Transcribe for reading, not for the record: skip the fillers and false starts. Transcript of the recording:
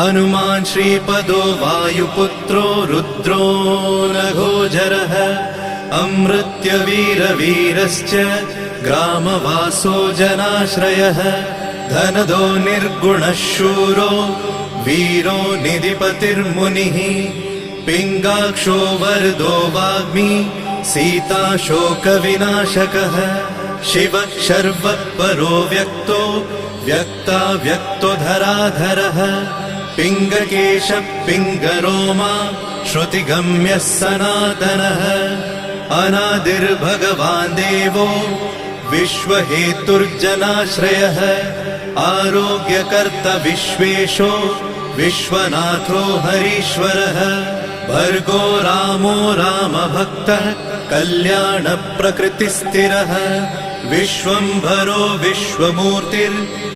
हनुमान् श्रीपदो वायुपुत्रो रुद्रो नघोजरः अमृत्यवीरवीरश्च ग्रामवासो जनाश्रयः धनदो निर्गुणः शूरो वीरो निधिपतिर्मुनिः पिङ्गाक्षो वरदो वाग्मी सीताशोकविनाशकः शिवः शर्वपरो व्यक्तो व्यक्ताव्यक्तो धराधरः पिङ्गकेशः पिङ्गरोमा श्रुतिगम्यः सनातनः अनादिर्भगवान् देवो विश्वहेतुर्जनाश्रयः आरोग्यकर्ता विश्वेशो विश्वनाथो हरीश्वरः भर्गो रामो रामभक्तः कल्याणप्रकृतिस्थिरः विश्वम्भरो विश्वमूर्तिर्